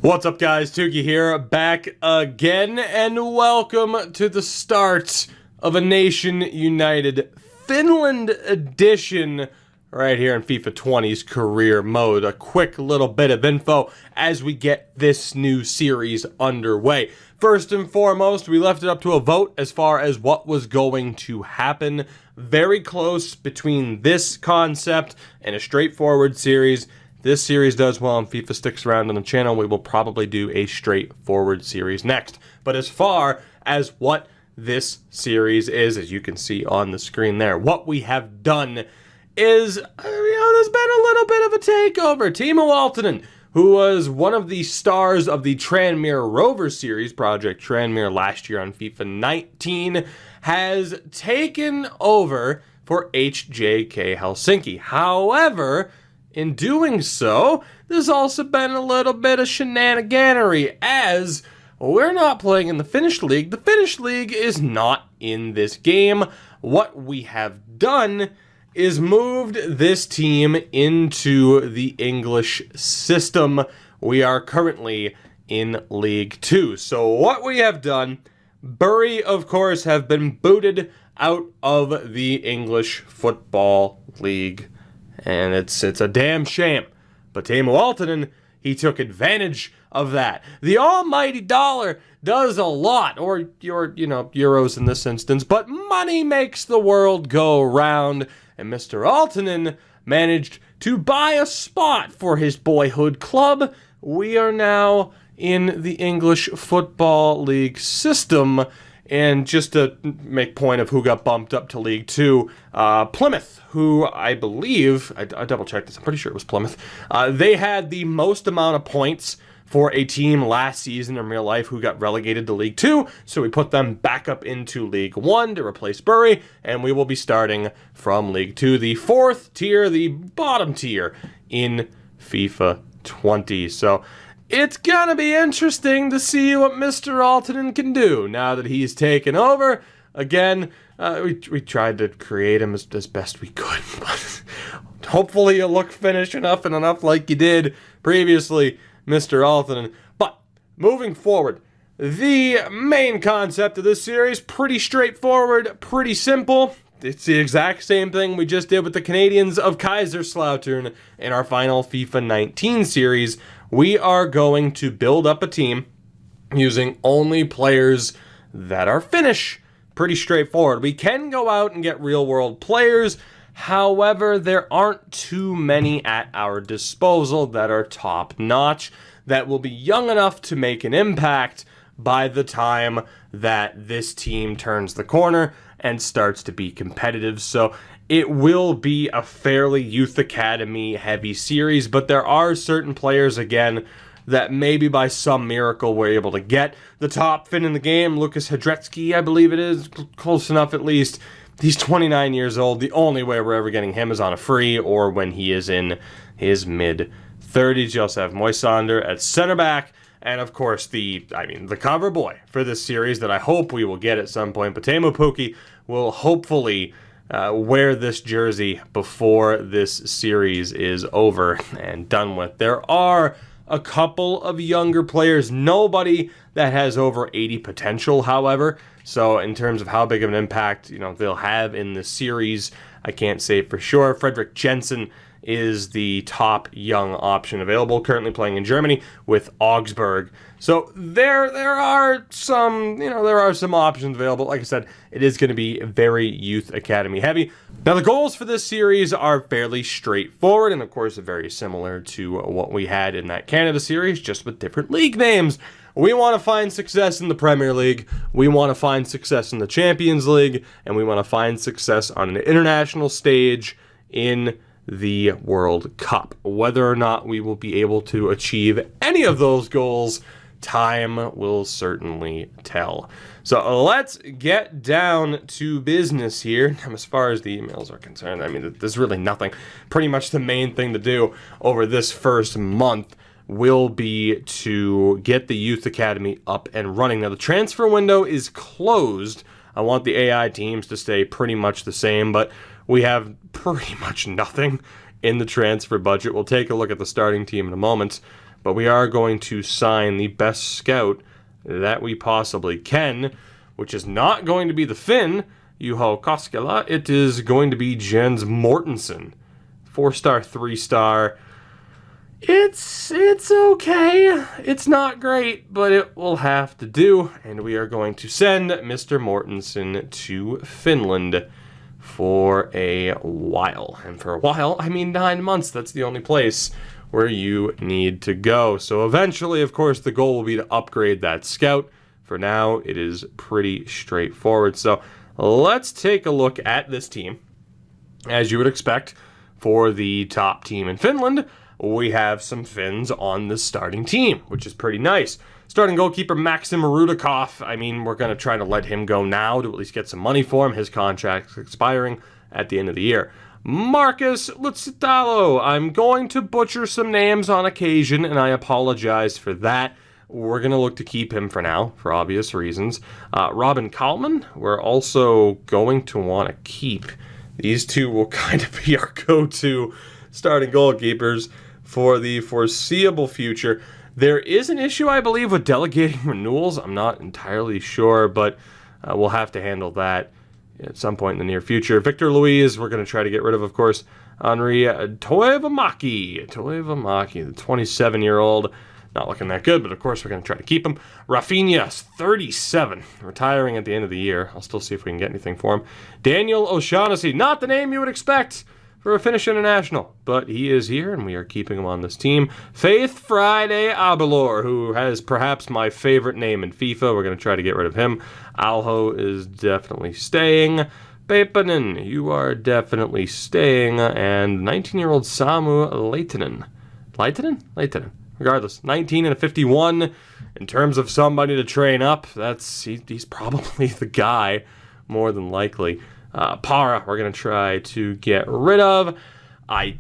What's up, guys? Tuki here, back again, and welcome to the start of a Nation United Finland edition right here in FIFA 20's career mode. A quick little bit of info as we get this new series underway. First and foremost, we left it up to a vote as far as what was going to happen. Very close between this concept and a straightforward series. This series does well and FIFA sticks around on the channel. We will probably do a straightforward series next. But as far as what this series is, as you can see on the screen there, what we have done is, there's been a little bit of a takeover. Timo Aaltonen, who was one of the stars of the Tranmere Rover series, Project Tranmere, last year on FIFA 19, has taken over for HJK Helsinki. However, in doing so, there's also been a little bit of shenaniganery, as we're not playing in the Finnish League. The Finnish League is not in this game. What we have done is moved this team into the English system. We are currently in League 2. So what we have done, Bury, of course, have been booted out of the English Football League. And it's a damn shame. But Timo Aaltonen, he took advantage of that. The almighty dollar does a lot, or euros in this instance, but money makes the world go round. And Mr. Aaltonen managed to buy a spot for his boyhood club. We are now in the English Football League system. And just to make point of who got bumped up to League 2, Plymouth, who I believe, I double-checked this, I'm pretty sure it was Plymouth, they had the most amount of points for a team last season in real life who got relegated to League 2, so we put them back up into League 1 to replace Bury, and we will be starting from League 2, the fourth tier, the bottom tier in FIFA 20. So it's gonna be interesting to see what Mr. Aaltonen can do now that he's taken over. Again, we tried to create him as best we could, but hopefully you'll look Finnish enough and enough like you did previously, Mr. Aaltonen. But moving forward, the main concept of this series, pretty straightforward, pretty simple. It's the exact same thing we just did with the Canadians of Kaiserslautern in our final FIFA 19 series. We are going to build up a team using only players that are Finnish. Pretty straightforward. We can go out and get real-world players. However, there aren't too many at our disposal that are top-notch, that will be young enough to make an impact by the time that this team turns the corner and starts to be competitive. So it will be a fairly youth academy heavy series, but there are certain players, again, that maybe by some miracle we're able to get. The top Finn in the game, Lucas Hedrecki, I believe it is, close enough at least. He's 29 years old. The only way we're ever getting him is on a free or when he is in his mid-30s. You also have Moisander at center back. And of course, the cover boy for this series that I hope we will get at some point, but Teemu Pukki will hopefully wear this jersey before this series is over and done with. There are a couple of younger players, nobody that has over 80 potential, however. So in terms of how big of an impact they'll have in the series, I can't say for sure. Fredrik Jensen is the top young option available, currently playing in Germany with Augsburg. So there are some options available. Like I said, it is going to be very youth academy heavy. Now the goals for this series are fairly straightforward, and of course very similar to what we had in that Canada series, just with different league names. We want to find success in the Premier League, we want to find success in the Champions League, and we want to find success on an international stage in the World Cup. Whether or not we will be able to achieve any of those goals, time will certainly tell. So let's get down to business here. As far as the emails are concerned, there's really nothing. Pretty much the main thing to do over this first month will be to get the Youth Academy up and running. Now the transfer window is closed. I want the AI teams to stay pretty much the same, but we have pretty much nothing in the transfer budget. We'll take a look at the starting team in a moment. but we are going to sign the best scout that we possibly can, which is not going to be the Finn, Juho Koskela. It is going to be Jens Mortensen. 4-star, 3-star. It's okay. It's not great, but it will have to do. And we are going to send Mr. Mortensen to Finland for a while. And for a while, I mean 9 months. That's the only place where you need to go. So eventually, of course, the goal will be to upgrade that scout. For now, it is pretty straightforward. So let's take a look at this team. As you would expect, for the top team in Finland, we have some Finns on the starting team, which is pretty nice. Starting goalkeeper Maxim Rudakov. I mean, we're going to try to let him go now to at least get some money for him. His contract's expiring at the end of the year. Marcus Lutsitalo. I'm going to butcher some names on occasion, and I apologize for that. We're going to look to keep him for now, for obvious reasons. Robin Kalman, we're also going to want to keep. These two will kind of be our go-to starting goalkeepers for the foreseeable future. There is an issue, I believe, with delegating renewals. I'm not entirely sure, but we'll have to handle that at some point in the near future. Victor Luiz, we're going to try to get rid of course. Henri Toivamaki, the 27-year-old. Not looking that good, but of course we're going to try to keep him. Rafinha, 37, retiring at the end of the year. I'll still see if we can get anything for him. Daniel O'Shaughnessy, not the name you would expect for a Finnish international, but he is here, and we are keeping him on this team. Faith Friday Abelor, who has perhaps my favorite name in FIFA. We're going to try to get rid of him. Alho is definitely staying. Pepanen, you are definitely staying. And 19-year-old Samu Leitinen? Regardless, 19 and a 51. In terms of somebody to train up, he's probably the guy, more than likely. Para, we're going to try to get rid of.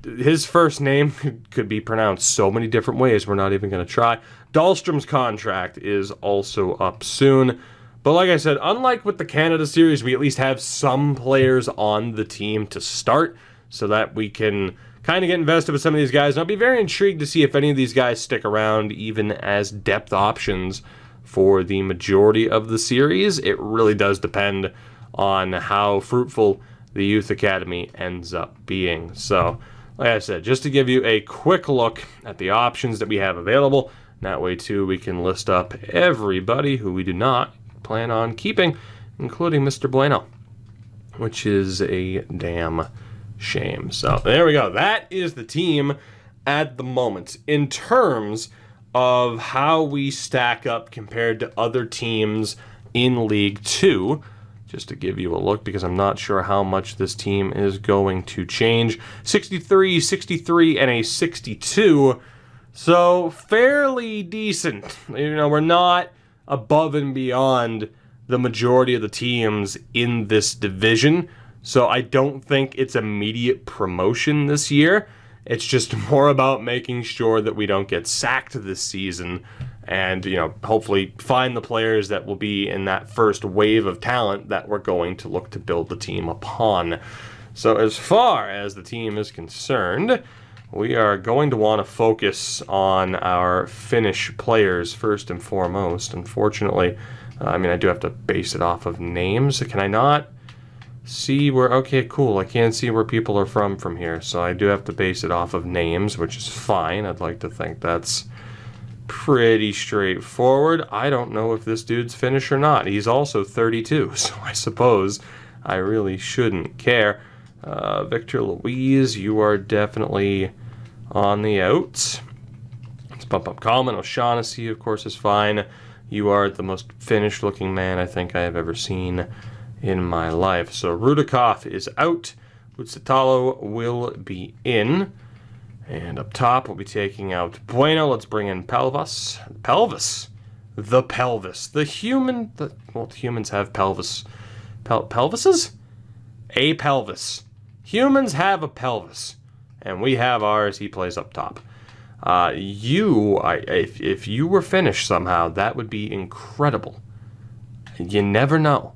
His first name could be pronounced so many different ways, we're not even going to try. Dahlstrom's contract is also up soon. But like I said, unlike with the Canada series, we at least have some players on the team to start so that we can kind of get invested with some of these guys. And I'll be very intrigued to see if any of these guys stick around even as depth options for the majority of the series. It really does depend on how fruitful the Youth Academy ends up being. So, like I said, just to give you a quick look at the options that we have available. That way, too, we can list up everybody who we do not plan on keeping, including Mr. Bueno, which is a damn shame. So, there we go. That is the team at the moment. In terms of how we stack up compared to other teams in League 2, just to give you a look, because I'm not sure how much this team is going to change. 63, 63, and a 62. So, fairly decent. You know, we're not above and beyond the majority of the teams in this division. So, I don't think it's immediate promotion this year. It's just more about making sure that we don't get sacked this season and, you know, hopefully find the players that will be in that first wave of talent that we're going to look to build the team upon. So as far as the team is concerned, we are going to want to focus on our Finnish players first and foremost. Unfortunately, I do have to base it off of names. Can I not see where... Okay, cool. I can't see where people are from here, so I do have to base it off of names, which is fine. I'd like to think that's pretty straightforward. I don't know if this dude's Finnish or not. He's also 32, so I suppose I really shouldn't care. Victor Luiz, you are definitely on the outs. Let's bump up Kalman. O'Shaughnessy, of course, is fine. You are the most Finnish-looking man I think I have ever seen in my life. So Rudakov is out. Lutsitalo will be in. And up top, we'll be taking out Bueno. Let's bring in Pelvis. The pelvis. The human... Well, humans have pelvis. Pelvises? A pelvis. Humans have a pelvis. And we have ours. He plays up top. If you were Finnish somehow, that would be incredible. You never know.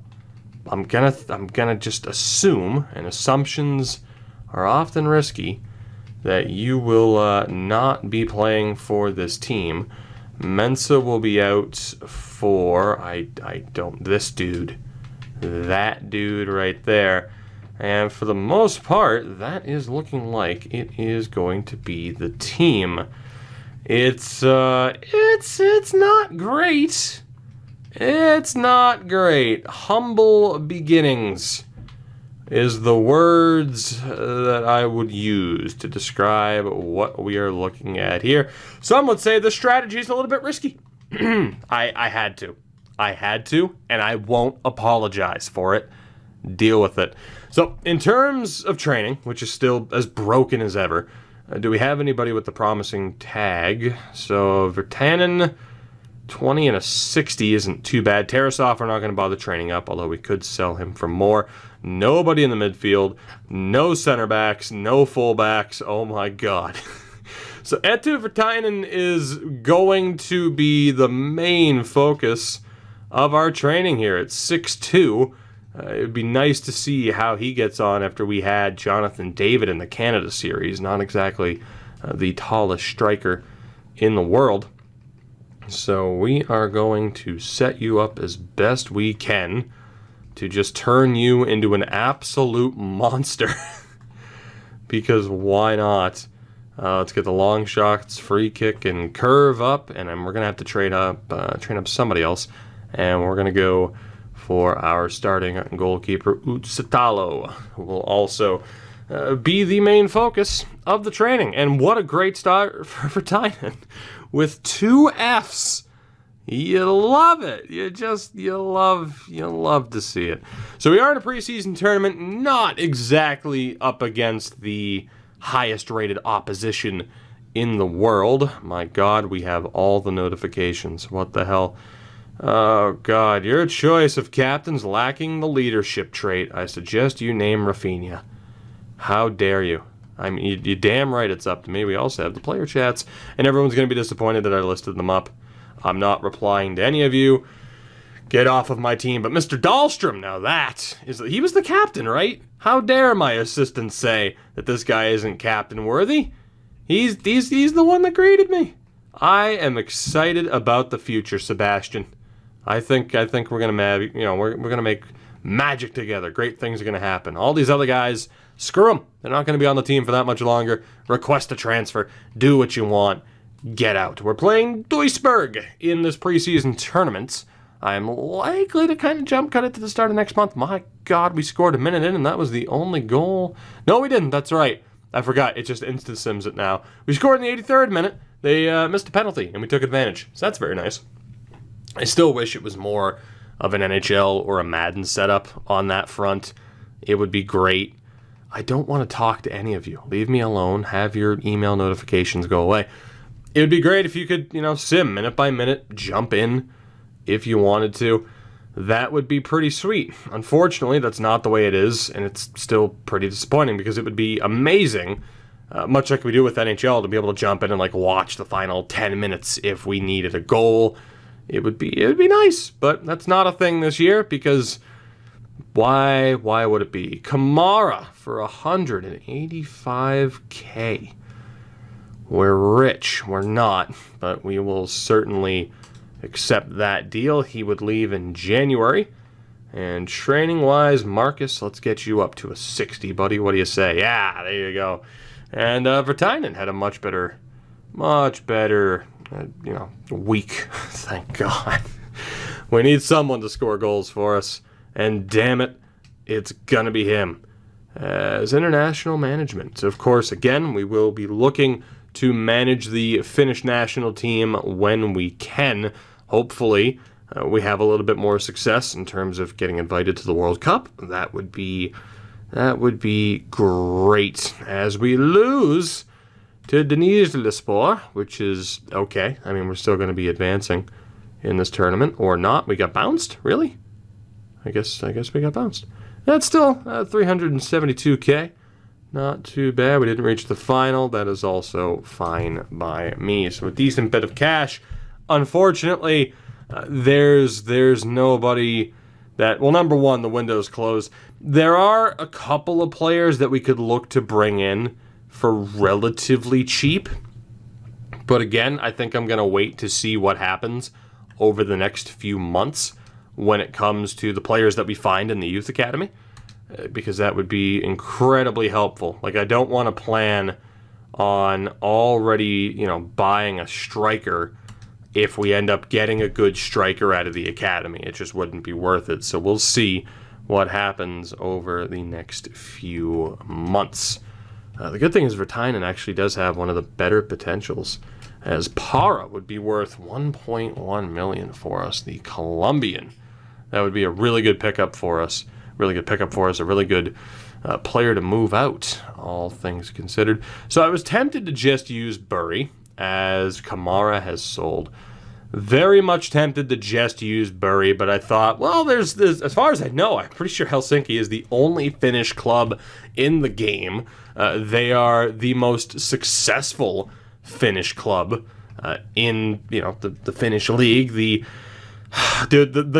I'm gonna just assume, and assumptions are often risky, that you will not be playing for this team. Mensa will be out for, this dude. That dude right there. And for the most part, that is looking like it is going to be the team. It's not great. It's not great. Humble beginnings is the words that I would use to describe what we are looking at here. Some would say the strategy is a little bit risky. I had to. And I won't apologize for it. Deal with it. So, in terms of training, which is still as broken as ever, do we have anybody with the promising tag? So, Virtanen, 20 and a 60 isn't too bad. Tarasov, we're not going to bother training up, although we could sell him for more. Nobody in the midfield, no center backs, no fullbacks. Oh my god. So Eetu Virtanen is going to be the main focus of our training here at 6'2". It would be nice to see how he gets on after we had Jonathan David in the Canada series. Not exactly the tallest striker in the world. So we are going to set you up as best we can to just turn you into an absolute monster. Because why not? Let's get the long shots, free kick, and curve up, and then we're going to have to train up somebody else. And we're going to go for our starting goalkeeper, Utsitalo, who will also be the main focus of the training. And what a great start for Tynan with 2 Fs. You love it. You love to see it. So we are in a preseason tournament, not exactly up against the highest rated opposition in the world. My god, we have all the notifications. What the hell? Oh god, your choice of captains lacking the leadership trait. I suggest you name Rafinha. How dare you? I mean, you're damn right it's up to me. We also have the player chats, and everyone's going to be disappointed that I listed them up. I'm not replying to any of you. Get off of my team. But Mr. Dahlstrom, now he was the captain, right? How dare my assistants say that this guy isn't captain worthy? He's the one that greeted me. I am excited about the future, Sebastian. I think we're gonna make magic together. Great things are gonna happen. All these other guys, screw them. They're not gonna be on the team for that much longer. Request a transfer. Do what you want. Get out. We're playing Duisburg in this preseason tournament. I'm likely to kind of jump cut it to the start of next month. My god, we scored a minute in and that was the only goal. No, we didn't. That's right. I forgot. It just instant sims it now. We scored in the 83rd minute. They missed a penalty and we took advantage. So that's very nice. I still wish it was more of an NHL or a Madden setup on that front. It would be great. I don't want to talk to any of you. Leave me alone. Have your email notifications go away. It would be great if you could, sim minute by minute, jump in if you wanted to. That would be pretty sweet. Unfortunately, that's not the way it is, and it's still pretty disappointing because it would be amazing, much like we do with NHL, to be able to jump in and watch the final 10 minutes if we needed a goal. It would be nice, but that's not a thing this year because why would it be? Kamara for 185K. We're rich. We're not, but we will certainly accept that deal. He would leave in January. And training-wise, Marcus, let's get you up to a 60, buddy. What do you say? Yeah, there you go. And Virtanen had a much better week. Thank God. We need someone to score goals for us. And damn it, it's going to be him. As international management. Of course, again, we will be looking to manage the Finnish national team when we can. Hopefully, we have a little bit more success in terms of getting invited to the World Cup. That would be great. As we lose to Denizlispor, which is okay. I mean, we're still going to be advancing in this tournament, or not. We got bounced? Really? I guess we got bounced. That's still 372K. Not too bad. We didn't reach the final. That is also fine by me. So a decent bit of cash. Unfortunately, there's nobody that... Well, number one, the window's closed. There are a couple of players that we could look to bring in for relatively cheap. But again, I think I'm going to wait to see what happens over the next few months when it comes to the players that we find in the youth academy, because that would be incredibly helpful. Like, I don't want to plan on already, buying a striker if we end up getting a good striker out of the academy. It just wouldn't be worth it. So we'll see what happens over the next few months. The good thing is Vertainen actually does have one of the better potentials, as Para would be worth $1.1 million for us, the Colombian. That would be a really good pickup for us. A really good player to move out, all things considered. So I was tempted to just use Bury, as Kamara has sold. Very much tempted to just use Bury, but I thought, well, there's as far as I know, I'm pretty sure Helsinki is the only Finnish club in the game. They are the most successful Finnish club in the Finnish league. The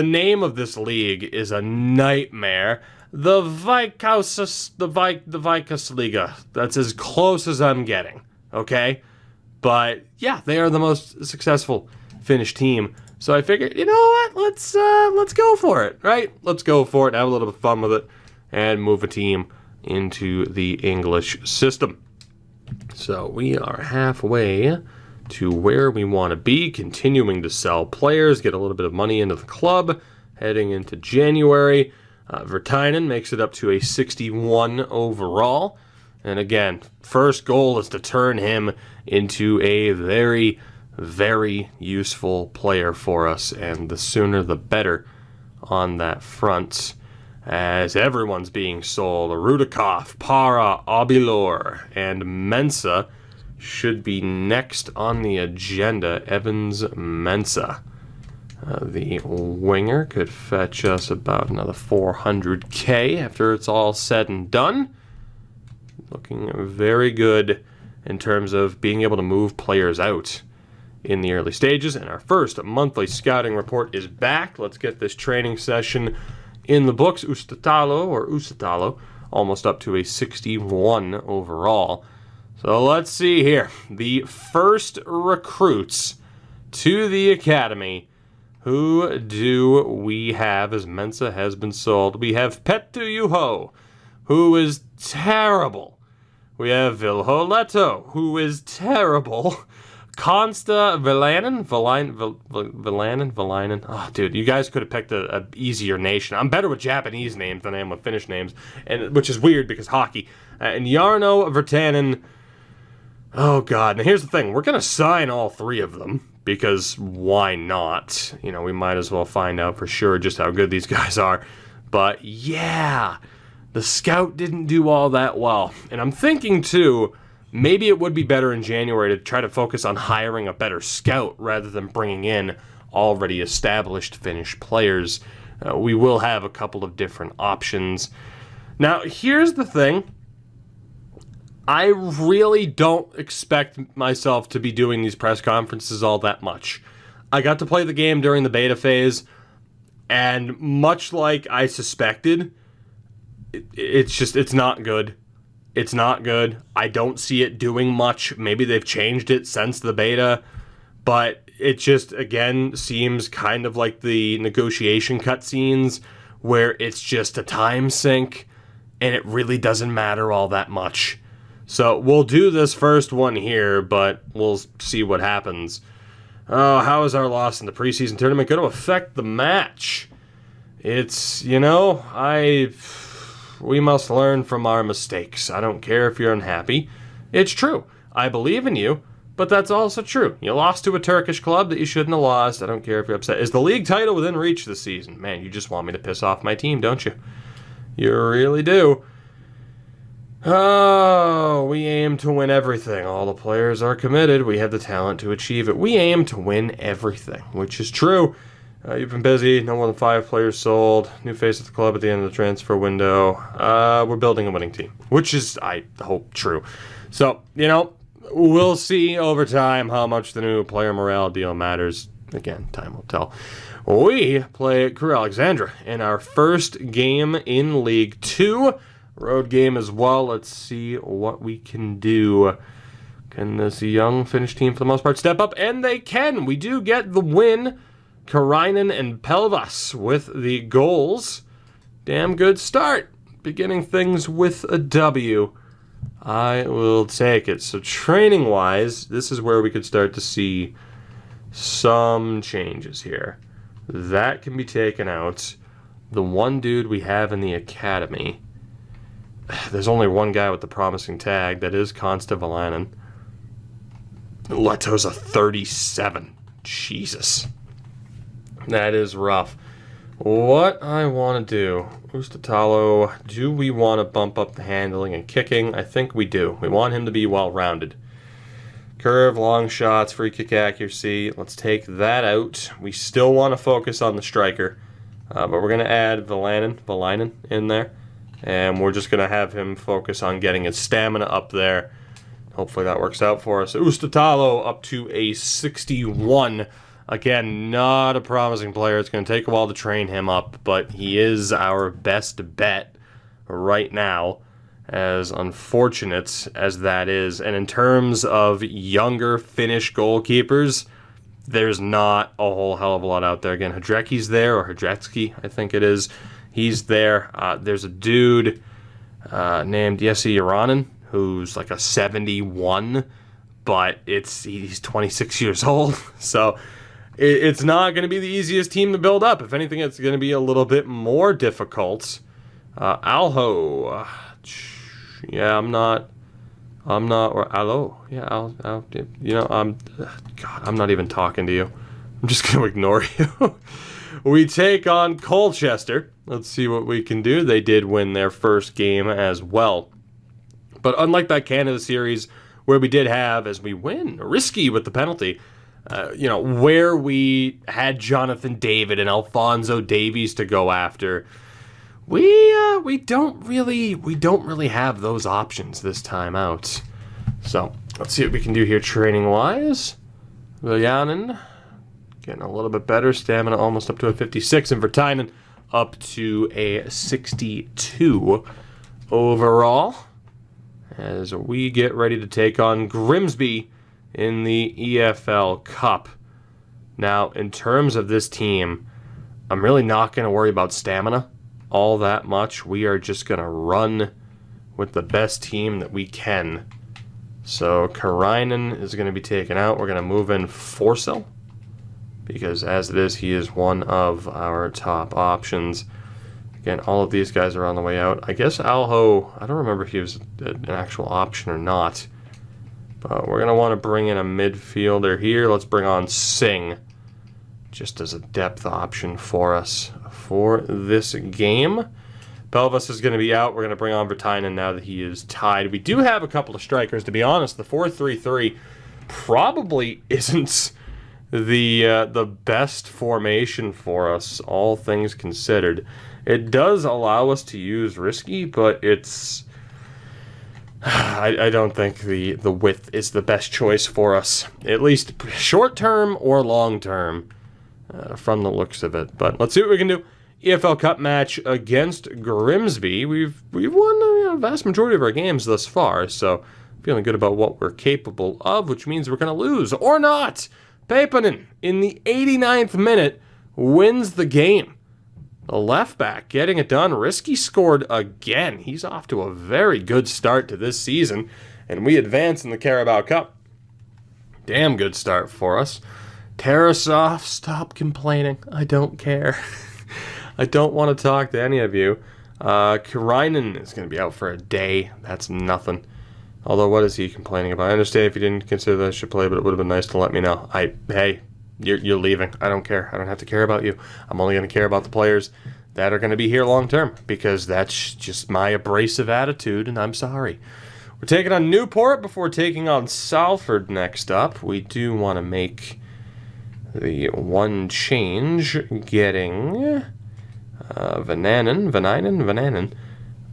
name of this league is a nightmare. The Veikkausliiga. That's as close as I'm getting. Okay, but yeah, they are the most successful Finnish team. So I figured, you know what? Let's go for it, right? Let's go for it. Have a little bit of fun with it, and move a team into the English system. So we are halfway to where we want to be, continuing to sell players, get a little bit of money into the club, heading into January. Vertainen makes it up to a 61 overall. And again, first goal is to turn him into a very, very useful player for us, and the sooner the better on that front, as everyone's being sold. Rudakov, Para, Obilor, and Mensa should be next on the agenda. Evans Mensa. The winger could fetch us about another 400K after it's all said and done. Looking very good in terms of being able to move players out in the early stages. And our first monthly scouting report is back. Let's get this training session in the books. Usatalo, almost up to a 61 overall. So let's see here. The first recruits to the academy. Who do we have, as Mensa has been sold? We have Pettu Juho, who is terrible. We have Vilho Leto, who is terrible. Consta Villanen. Oh, dude, you guys could have picked a easier nation. I'm better with Japanese names than I am with Finnish names, and which is weird because hockey. And Jarno Vertanen. Oh, God. Now, here's the thing. We're going to sign all three of them, because why not? We might as well find out for sure just how good these guys are. But, yeah, the scout didn't do all that well. And I'm thinking, too, maybe it would be better in January to try to focus on hiring a better scout rather than bringing in already established Finnish players. We will have a couple of different options. Now, here's the thing. I really don't expect myself to be doing these press conferences all that much. I got to play the game during the beta phase, and much like I suspected, it's not good. It's not good. I don't see it doing much. Maybe they've changed it since the beta, but it just, again, seems kind of like the negotiation cutscenes where it's just a time sink, and it really doesn't matter all that much. So we'll do this first one here, but we'll see what happens. Oh, how is our loss in the preseason tournament going to affect the match? It's, we must learn from our mistakes. I don't care if you're unhappy. It's true. I believe in you, but that's also true. You lost to a Turkish club that you shouldn't have lost. I don't care if you're upset. Is the league title within reach this season? Man, you just want me to piss off my team, don't you? You really do. Oh, we aim to win everything. All the players are committed. We have the talent to achieve it. We aim to win everything, which is true. You've been busy. No more than 5 players sold. New face of the club at the end of the transfer window. We're building a winning team, which is, I hope, true. So, we'll see over time how much the new player morale deal matters. Again, time will tell. We play Crew Alexandra in our first game in League 2. road game as well. Let's see what we can do. Can this young Finnish team, for the most part, step up? And they can. We do get the win. Karainen and Pelvas with the goals. Damn good start. Beginning things with a W. I will take it. So training-wise, this is where we could start to see some changes here. That can be taken out. The one dude we have in the academy, there's only one guy with the promising tag. That is Konsta Valanen. Leto's a 37. Jesus. That is rough. What I want to do, Ustatalo, do we want to bump up the handling and kicking? I think we do. We want him to be well-rounded. Curve, long shots, free kick accuracy. Let's take that out. We still want to focus on the striker, but we're going to add Valainen in there, and we're just going to have him focus on getting his stamina up there. Hopefully that works out for us. Ustatalo up to a 61. Again, not a promising player. It's going to take a while to train him up, but he is our best bet right now, as unfortunate as that is. And in terms of younger Finnish goalkeepers, there's not a whole hell of a lot out there. Again, Hudrecki's there, or Hudrecki, I think it is. He's there. There's a dude named Jesse Iranen, who's like a 71, but he's 26 years old, so it's not going to be the easiest team to build up. If anything, it's going to be a little bit more difficult. Alho, yeah, I'm not, or Allo, yeah, Al, you know, God, I'm not even talking to you. I'm just going to ignore you. We take on Colchester. Let's see what we can do. They did win their first game as well. But unlike that Canada series, where we did have, as we win, risky with the penalty, you know, where we had Jonathan David and Alphonso Davies to go after, we don't really have those options this time out. So let's see what we can do here training wise. Viljanen getting a little bit better, stamina almost up to a 56, and Vertainen up to a 62 overall, as we get ready to take on Grimsby in the EFL Cup. Now, in terms of this team, I'm really not going to worry about stamina all that much. We are just going to run with the best team that we can. So Karainen is going to be taken out. We're going to move in Forsell, because as it is, he is one of our top options. Again, all of these guys are on the way out. I guess Alho, I don't remember if he was an actual option or not. But we're going to want to bring in a midfielder here. Let's bring on Singh, just as a depth option for us for this game. Pelvas is going to be out. We're going to bring on Vertainen now that he is tied. We do have a couple of strikers. To be honest, the 4-3-3 probably isn't the best formation for us, all things considered. It does allow us to use risky, but it's... I don't think the width is the best choice for us, at least short-term or long-term, from the looks of it. But let's see what we can do. EFL Cup match against Grimsby. We've won a vast majority of our games thus far, so feeling good about what we're capable of, which means we're going to lose, or not. Peiponen, in the 89th minute, wins the game. The left back getting it done. Risky scored again. He's off to a very good start to this season, and we advance in the Carabao Cup. Damn good start for us. Tarasov, stop complaining. I don't care. I don't want to talk to any of you. Karainen is going to be out for a day. That's nothing. Although, what is he complaining about? I understand if you didn't consider that I should play, but it would have been nice to let me know. Hey, you're leaving. I don't care. I don't have to care about you. I'm only going to care about the players that are going to be here long term, because that's just my abrasive attitude, and I'm sorry. We're taking on Newport before taking on Salford next up. We do want to make the one change, getting Vananen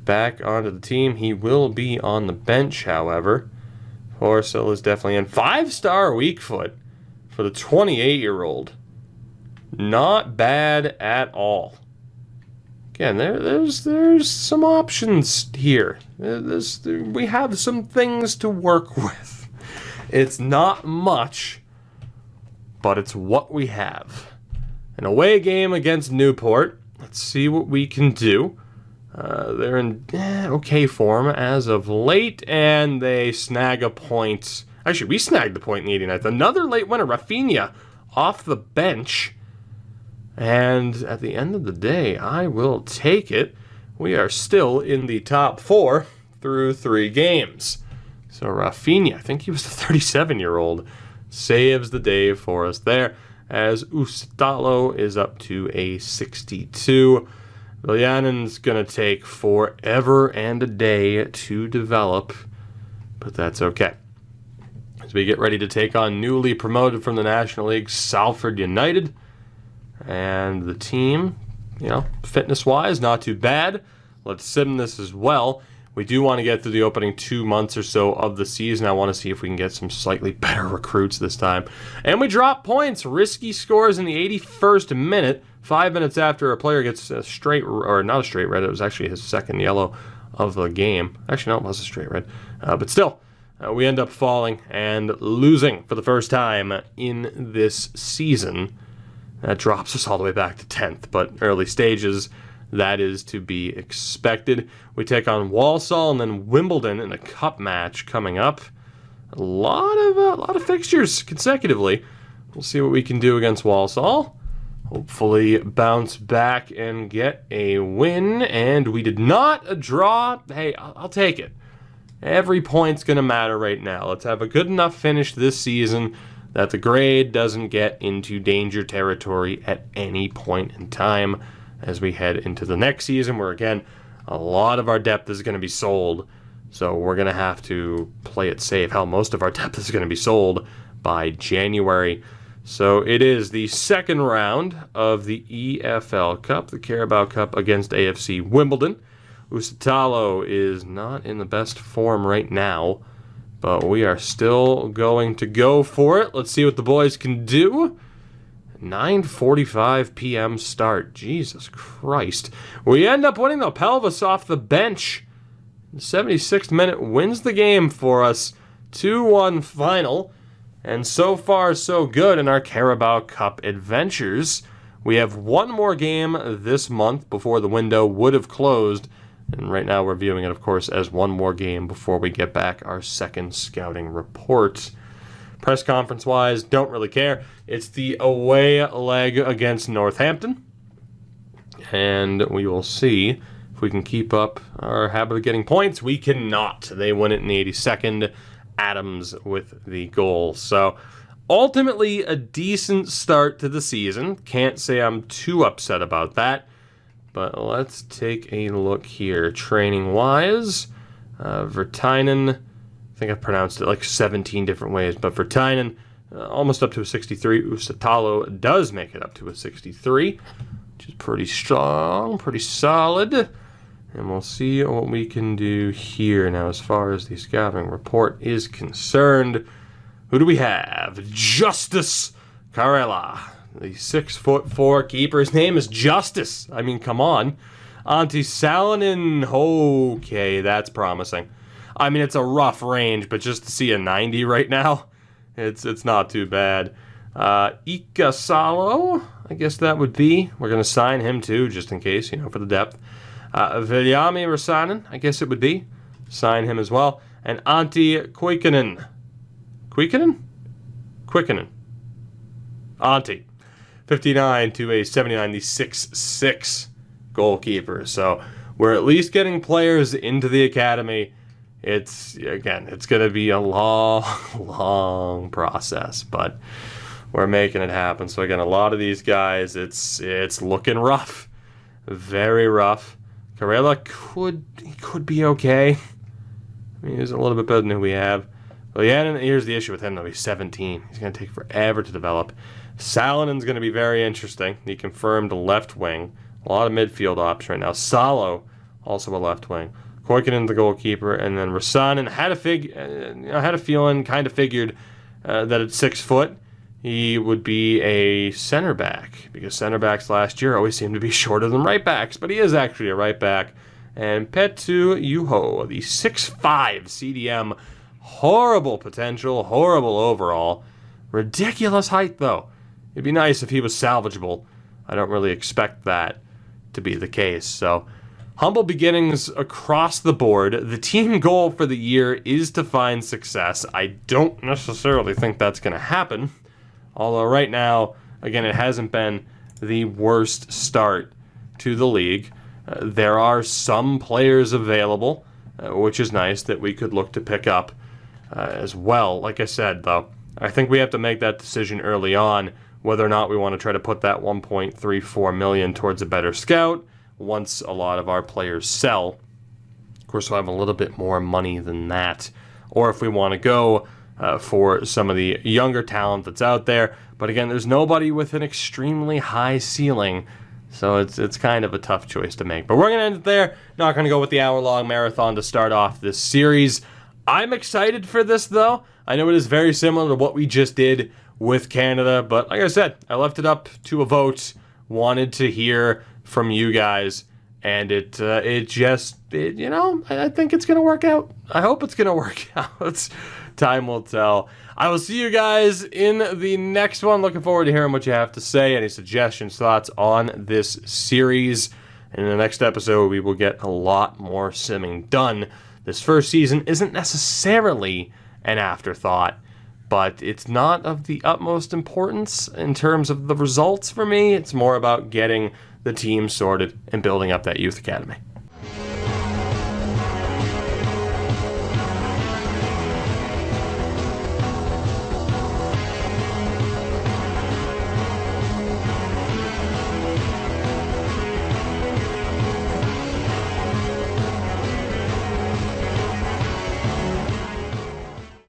back onto the team. He will be on the bench, however. Forsell is definitely in. 5-star weak foot for the 28-year-old. Not bad at all. Again, there's some options here. We have some things to work with. It's not much, but it's what we have. An away game against Newport. Let's see what we can do. They're in okay form as of late, and they snag a point. Actually, we snagged the point in the 89th. Another late winner, Rafinha, off the bench. And at the end of the day, I will take it. We are still in the top 4 through 3 games. So Rafinha, I think he was the 37-year-old, saves the day for us there, as Ustalo is up to a 62. Viljanen's going to take forever and a day to develop, but that's okay. As we get ready to take on newly promoted from the National League, Salford United. And the team, fitness-wise, not too bad. Let's sim this as well. We do want to get through the opening 2 months or so of the season. I want to see if we can get some slightly better recruits this time. And we drop points. Risky scores in the 81st minute, 5 minutes after a player gets a straight, or not a straight red. It was actually his second yellow of the game. Actually, no, it was a straight red. But still, we end up falling and losing for the first time in this season. That drops us all the way back to 10th, but early stages, that is to be expected. We take on Walsall and then Wimbledon in a cup match coming up. A lot of fixtures consecutively. We'll see what we can do against Walsall. Hopefully bounce back and get a win. And we did not draw. Hey, I'll take it. Every point's going to matter right now. Let's have a good enough finish this season that the grade doesn't get into danger territory at any point in time as we head into the next season, where, again, a lot of our depth is going to be sold. So we're going to have to play it safe. Hell, most of our depth is going to be sold by January. So it is the second round of the EFL Cup, the Carabao Cup, against AFC Wimbledon. Usatalo is not in the best form right now, but we are still going to go for it. Let's see what the boys can do. 9:45 p.m. start. Jesus Christ. We end up winning the Pelvis off the bench. The 76th minute wins the game for us. 2-1 final. And so far, so good in our Carabao Cup adventures. We have one more game this month before the window would have closed. And right now we're viewing it, of course, as one more game before we get back our second scouting report. Press conference-wise, don't really care. It's the away leg against Northampton. And we will see if we can keep up our habit of getting points. We cannot. They win it in the 82nd. Adams with the goal. So ultimately a decent start to the season. Can't say I'm too upset about that. But let's take a look here. Training-wise, Vertainen, I think I've pronounced it like 17 different ways, but Vertainen, almost up to a 63. Usatalo does make it up to a 63, which is pretty strong, pretty solid. And we'll see what we can do here. Now, as far as the scouting report is concerned, who do we have? Justice Carella. The 6'4" keeper. His name is Justice. I mean, come on. Antti Salonen. Okay, that's promising. I mean, it's a rough range, but just to see a 90 right now, it's not too bad. Ika Salo, I guess that would be. We're going to sign him too, just in case, for the depth. Viljami Rasanen, I guess it would be. Sign him as well. And Antti Kuikkanen. Quickinen. Antti. 59 to a 79, the 6'6" goalkeeper. So we're at least getting players into the academy. It's going to be a long process, but we're making it happen. So again, a lot of these guys, it's looking rough. Very rough. Carella could be okay. I mean, he's a little bit better than who we have. Well, yeah, and here's the issue with him, though. He's 17. He's going to take forever to develop. Salonen's going to be very interesting. He confirmed left wing. A lot of midfield options right now. Salo, also a left wing. Koikkanen, the goalkeeper, and then Rasanen had a feeling, kind of figured that at 6 foot, he would be a center back, because center backs last year always seem to be shorter than right backs, but he is actually a right back. And Petu Juho, the 6'5 CDM, horrible potential, horrible overall, ridiculous height though. It'd be nice if he was salvageable. I don't really expect that to be the case. So, humble beginnings across the board. The team goal for the year is to find success. I don't necessarily think that's going to happen. Although right now, again, it hasn't been the worst start to the league. There are some players available, which is nice that we could look to pick up as well. Like I said, though, I think we have to make that decision early on whether or not we want to try to put that $1.34 million towards a better scout once a lot of our players sell. Of course, we'll have a little bit more money than that. Or if we want to go for some of the younger talent that's out there. But again, there's nobody with an extremely high ceiling, so it's kind of a tough choice to make. But we're going to end it there. Not going to go with the hour-long marathon to start off this series. I'm excited for this, though. I know it is very similar to what we just did with Canada, but like I said, I left it up to a vote. Wanted to hear from you guys, and I think it's going to work out. I hope it's going to work out. Time will tell. I will see you guys in the next one. Looking forward to hearing what you have to say, any suggestions, thoughts on this series. And in the next episode, we will get a lot more simming done. This first season isn't necessarily an afterthought, but it's not of the utmost importance in terms of the results for me. It's more about getting the team sorted and building up that youth academy.